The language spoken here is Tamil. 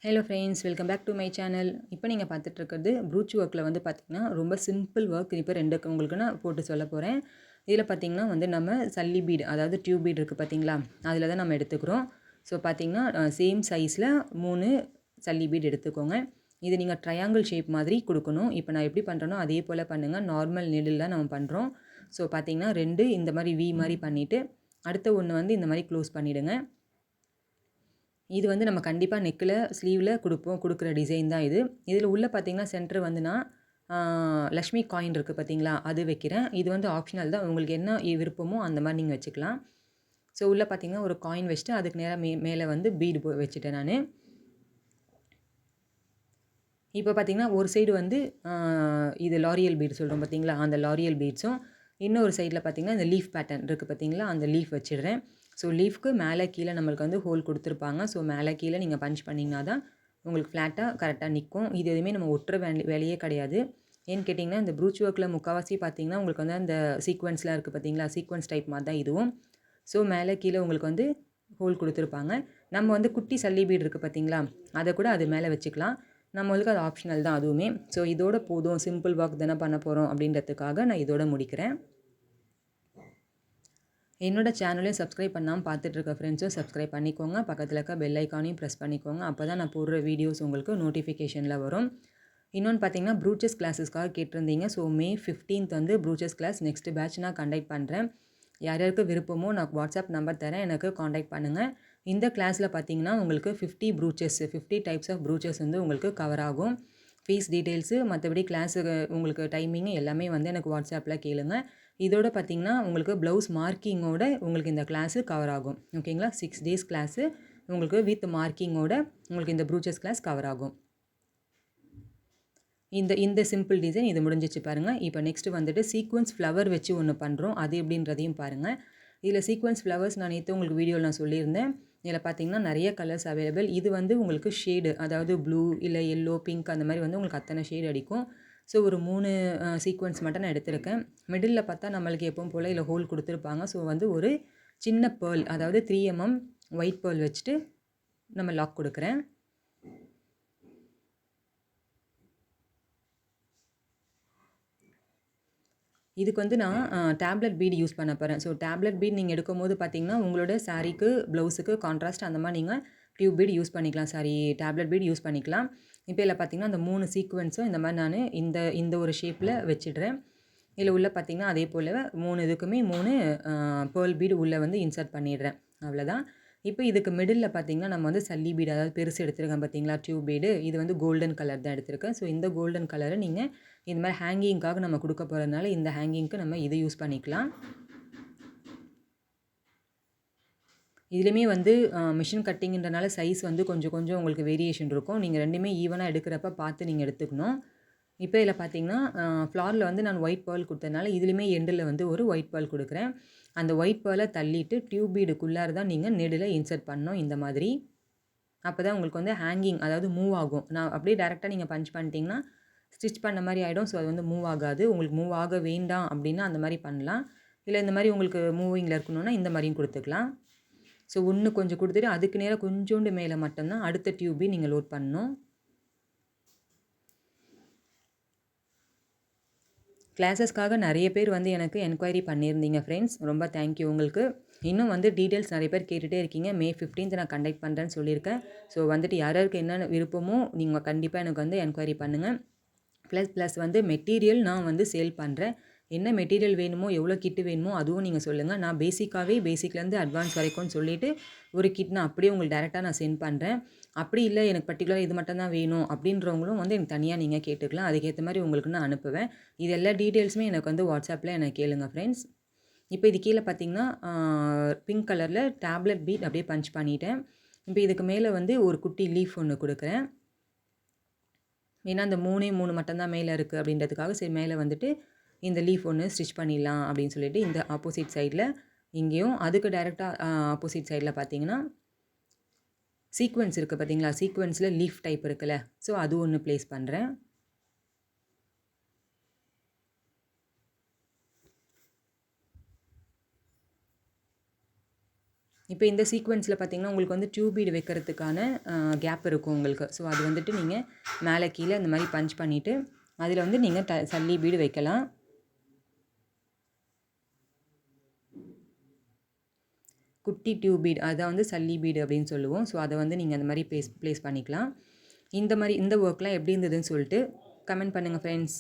Hello friends, welcome back to my channel. இப்போ நீங்கள் பார்த்துட்ருக்கிறது ப்ரூச் ஒர்க்கில் வந்து பார்த்திங்கன்னா ரொம்ப சிம்பிள் ஒர்க். இப்போ உங்களுக்கு நான் போட்டு சொல்ல போகிறேன். இதில் பார்த்திங்கன்னா வந்து நம்ம சல்லி பீடு, அதாவது டியூப் பீடு இருக்குது பார்த்திங்களா, அதில் தான் நம்ம எடுத்துக்கிறோம். ஸோ பார்த்திங்கன்னா சேம் சைஸில் 3 சல்லி பீடு எடுத்துக்கோங்க. இது நீங்கள் ட்ரையாங்கிள் ஷேப் மாதிரி கொடுக்கணும். இப்போ நான் எப்படி பண்ணுறேனோ அதே போல் பண்ணுங்கள். நார்மல் நீடில் தான் நம்ம பண்ணுறோம். ஸோ பார்த்திங்கன்னா 2 இந்த மாதிரி வி மாதிரி பண்ணிவிட்டு அடுத்த ஒன்று வந்து இந்த மாதிரி க்ளோஸ் பண்ணிவிடுங்க. இது வந்து நம்ம கண்டிப்பாக நெக்கில் ஸ்லீவில் கொடுக்குற டிசைன் தான் இது. இதில் உள்ள பார்த்திங்கன்னா சென்டர் வந்து நான் லக்ஷ்மி காயின் இருக்குது பார்த்திங்களா, அது வைக்கிறேன். இது வந்து ஆப்ஷனல் தான், உங்களுக்கு என்ன விருப்பமோ அந்த மாதிரி நீங்கள் வச்சுக்கலாம். ஸோ உள்ளே பார்த்திங்கன்னா ஒரு காயின் வச்சுட்டு அதுக்கு நேராக மேலே வந்து பீடு வச்சுட்டேன் நான். இப்போ பார்த்திங்கன்னா ஒரு சைடு வந்து இது லாரியல் பீடு சொல்கிறோம் பார்த்திங்களா, அந்த லாரியல் பீட்ஸும் இன்னொரு சைடில் பார்த்திங்கன்னா இந்த லீஃப் பேட்டர்ன் இருக்குது பார்த்திங்களா, அந்த லீஃப் வச்சிடுறேன். ஸோ லீஃப்க்கு மேலே கீழே நம்மளுக்கு வந்து ஹோல் கொடுத்துருப்பாங்க. ஸோ மேலே கீழே நீங்கள் பஞ்ச் பண்ணிங்கன்னா தான் உங்களுக்கு ஃப்ளாட்டாக கரெக்டாக நிற்கும். இது எதுவுமே நம்ம ஒட்டுற வேலையே கிடையாது. ஏன்னு கேட்டிங்கன்னா இந்த ப்ரூச் ஒர்க்கில் முக்கால்வாசி பார்த்திங்கன்னா உங்களுக்கு வந்து அந்த சீக்வன்ஸ்லாம் இருக்குது பார்த்திங்களா, சீக்வன்ஸ் டைப் மாதிரி தான் இதுவும். ஸோ மேலே கீழே உங்களுக்கு வந்து ஹோல் கொடுத்துருப்பாங்க. நம்ம வந்து குட்டி சல்லி பீடு இருக்குது பார்த்திங்களா, அதை கூட அது மேலே வச்சுக்கலாம். நம்மளுக்கு அது ஆப்ஷனல் தான் அதுவுமே. ஸோ இதோட போதும், சிம்பிள் ஒர்க் தானே பண்ண போகிறோம் அப்படின்றதுக்காக நான் இதோட முடிக்கிறேன். என்னோடய சேனலையும் சப்ஸ்கிரைப் பண்ணாமல் பார்த்துட்ருக்க ஃப்ரெண்ட்ஸும் சப்ஸ்கிரைப் பண்ணிக்கோங்க. பக்கத்தில் இருக்க பெல் ஐக்கானையும் ப்ரெஸ் பண்ணிக்கோங்க. அப்போ தான் நான் போடுற வீடியோஸ் உங்களுக்கு நோட்டிஃபிகேஷனில் வரும். இன்னொன்று பார்த்தீங்கன்னா ப்ரூச்சஸ் கிளாஸஸ்க்காக கேட்டிருந்தீங்க. ஸோ May 15th வந்து ப்ரூச்சஸ் கிளாஸ் நெக்ஸ்ட் பேட்ச் நான் கண்டக்ட் பண்ணுறேன். யார் யாருக்கு விருப்பமோ நான் வாட்ஸ்அப் நம்பர் தரேன், எனக்கு காண்டாக்ட் பண்ணுங்கள். இந்த கிளாஸில் பார்த்தீங்கன்னா உங்களுக்கு 50 டைப்ஸ் ஆஃப் ப்ரூச்சஸ் வந்து உங்களுக்கு கவர் ஆகும். ஃபீஸ் டீட்டெயில்ஸு மற்றபடி கிளாஸுக்கு உங்களுக்கு டைமிங்கு எல்லாமே வந்து எனக்கு வாட்ஸ்அப்பில் கேளுங்க. இதோட பார்த்திங்கன்னா உங்களுக்கு ப்ளவுஸ் மார்க்கிங்கோட உங்களுக்கு இந்த கிளாஸு கவர் ஆகும். ஓகேங்களா, 6 days கிளாஸு உங்களுக்கு வித் மார்க்கிங்கோட உங்களுக்கு இந்த ப்ரூச்சஸ் கிளாஸ் கவர் ஆகும். இந்த சிம்பிள் டிசைன் இது முடிஞ்சிச்சு பாருங்கள். இப்போ நெக்ஸ்ட்டு வந்துட்டு சீக்வன்ஸ் ஃப்ளவர் வச்சு ஒன்று பண்ணுறோம். அது எப்படின்றதையும் பாருங்கள். இதில் சீக்வன்ஸ் ஃப்ளவர்ஸ் நான் நேற்று உங்களுக்கு வீடியோவில் நான் சொல்லியிருந்தேன். இதில் பார்த்தீங்கன்னா நிறைய கலர்ஸ் அவைலபிள். இது வந்து உங்களுக்கு ஷேடு, அதாவது ப்ளூ இல்லை எல்லோ, பிங்க் அந்த மாதிரி வந்து உங்களுக்கு அத்தனை ஷேடு அடிக்கும். ஸோ ஒரு 3 சீக்வன்ஸ் மட்டும் நான் எடுத்திருக்கேன். மிடில் பார்த்தா நம்மளுக்கு எப்பவும் போல் இதில் ஹோல் கொடுத்துருப்பாங்க. ஸோ வந்து ஒரு சின்ன பேர்ல், அதாவது 3 mm ஒயிட் பேர்ல் வச்சுட்டு நம்ம லாக் கொடுக்குறேன். இதுக்கு வந்து நான் டேப்லெட் பீட் யூஸ் பண்ண போகிறேன். ஸோ டேப்லெட் பீட் நீங்கள் எடுக்கும்போது பார்த்தீங்கன்னா உங்களோட சாரீக்கு ப்ளவுஸுக்கு கான்ட்ராஸ்ட் அந்த மாதிரி நீங்கள் டியூப் பீட் யூஸ் பண்ணிக்கலாம், டேப்லெட் பீட் யூஸ் பண்ணிக்கலாம். இப்போ இதில் பார்த்தீங்கன்னா அந்த 3 சீக்வன்ஸும் இந்த மாதிரி நான் இந்த ஒரு ஷேப்பில் வச்சிடுறேன். இதில் உள்ள பார்த்தீங்கன்னா அதே போல் 3 இதுக்குமே 3 பேர்ல் பீடு உள்ளே வந்து இன்சர்ட் பண்ணிடுறேன். அவ்வளோதான். இப்போ இதுக்கு மிடில் பார்த்தீங்கன்னா நம்ம வந்து சல்லி பீடு, அதாவது பெருசு எடுத்துருக்கேன் பார்த்தீங்களா டியூப் பீடு, இது வந்து கோல்டன் கலர் தான் எடுத்திருக்கேன். ஸோ இந்த கோல்டன் கலரை நீங்கள் இந்த மாதிரி ஹேங்கிங்காக நம்ம கொடுக்க போகிறதுனால இந்த ஹேங்கிங்க்கு நம்ம இதை யூஸ் பண்ணிக்கலாம். இதுலேயுமே வந்து மிஷின் கட்டிங்கிறனால சைஸ் வந்து கொஞ்சம் கொஞ்சம் உங்களுக்கு வேரியேஷன் இருக்கும். நீங்கள் ரெண்டுமே ஈவனாக எடுக்கிறப்ப பார்த்து நீங்கள் எடுத்துக்கணும். இப்போ இதில் பார்த்தீங்கன்னா ஃப்ளாரில் வந்து நான் ஒயிட் பேர்ல் கொடுத்ததுனால இதுலேயுமே எண்டில் வந்து ஒரு ஒயிட் பேர்ல் கொடுக்குறேன். அந்த ஒயிட் பேர்லை தள்ளிட்டு டியூப் பீடுக்குள்ளார தான் நீங்கள் நெடில் இன்சர்ட் பண்ணணும் இந்த மாதிரி. அப்போ தான் உங்களுக்கு வந்து ஹேங்கிங், அதாவது மூவ் ஆகும். நான் அப்படியே டேரெக்டாக நீங்கள் பஞ்ச் பண்ணிட்டீங்கன்னா ஸ்டிச் பண்ண மாதிரி ஆகிடும். ஸோ அது வந்து மூவ் ஆகாது. உங்களுக்கு மூவ் ஆக வேண்டாம் அப்படின்னா அந்த மாதிரி பண்ணலாம். இல்லை இந்த மாதிரி உங்களுக்கு மூவிங்கில் இருக்கணும்னா இந்த மாதிரியும் கொடுத்துக்கலாம். ஸோ ஒன்று கொஞ்சம் கொடுத்துட்டு அதுக்கு நேராக கொஞ்சோண்டு மேலே மட்டும்தான் அடுத்த டியூபி நீங்கள் லோட் பண்ணணும். கிளாஸஸ்க்காக நிறைய பேர் வந்து எனக்கு என்கொயரி பண்ணியிருந்தீங்க ஃப்ரெண்ட்ஸ், ரொம்ப தேங்க்யூ உங்களுக்கு. இன்னும் வந்து டீட்டெயில்ஸ் நிறைய பேர் கேட்டுகிட்டே இருக்கீங்க. May 15th நான் கண்டக்ட் பண்ணுறேன்னு சொல்லியிருக்கேன். ஸோ வந்துட்டு யாராருக்கு என்னென்ன விருப்பமோ நீங்கள் கண்டிப்பாக எனக்கு வந்து என்கொயரி பண்ணுங்கள். ப்ளஸ் வந்து மெட்டீரியல் நான் வந்து சேல் பண்ணுறேன். என்ன மெட்டீரியல் வேணுமோ, எவ்வளோ கிட்டு வேணுமோ அதுவும் நீங்கள் சொல்லுங்கள். நான் பேசிக்லேருந்து அட்வான்ஸ் வரைக்கும்னு சொல்லிவிட்டு ஒரு கிட் நான் அப்படியே உங்களுக்கு டேரெக்டாக நான் சென்ட் பண்ணுறேன். அப்படி இல்லை எனக்கு பர்டிகுலராக இது மட்டும் தான் வேணும் அப்படின்றவங்களும் வந்து எனக்கு தனியாக நீங்கள் கேட்டுக்கலாம். அதுக்கேற்ற மாதிரி உங்களுக்கு நான் அனுப்புவேன். இது எல்லா டீட்டெயில்ஸுமே எனக்கு வந்து வாட்ஸ்அப்பில் எனக்கு கேளுங்க ஃப்ரெண்ட்ஸ். இப்போ இது கீழே பார்த்தீங்கன்னா பிங்க் கலரில் டேப்லெட் பீட் அப்படியே பஞ்ச் பண்ணிட்டேன். இப்போ இதுக்கு மேலே வந்து ஒரு குட்டி லீஃப் ஒன்று கொடுக்குறேன். ஏன்னா அந்த 3 மட்டும்தான் மேலே இருக்குது அப்படின்றதுக்காக சரி மேலே வந்துட்டு இந்த லீஃப் ஒன்று ஸ்டிச் பண்ணிடலாம் அப்படின்னு சொல்லிட்டு இந்த ஆப்போசிட் சைடில் இங்கேயும் அதுக்கு டைரெக்டாக ஆப்போசிட் சைடில் பார்த்தீங்கன்னா சீக்வன்ஸ் இருக்குது பார்த்தீங்களா, சீக்வன்ஸில் லீஃப் டைப் இருக்குல்ல, ஸோ அது ஒன்று ப்ளேஸ் பண்ணுறேன். இப்போ இந்த சீக்வென்ஸில் பார்த்தீங்கன்னா உங்களுக்கு வந்து டியூப் பீடு வைக்கிறதுக்கான கேப் இருக்கும் உங்களுக்கு. ஸோ அது வந்துட்டு நீங்கள் மேலே கீழே இந்த மாதிரி பஞ்ச் பண்ணிவிட்டு அதில் வந்து நீங்கள் சல்லி பீடு வைக்கலாம். குட்டி டியூப் பீட் அதான் வந்து சல்லி பீடு அப்படின்னு சொல்லுவோம். ஸோ அதை வந்து நீங்கள் அந்த மாதிரி ப்ளேஸ் பண்ணிக்கலாம். இந்த ஒர்க்லாம் எப்படி இருந்ததுன்னு சொல்லிட்டு கமெண்ட் பண்ணுங்கள் ஃப்ரெண்ட்ஸ்.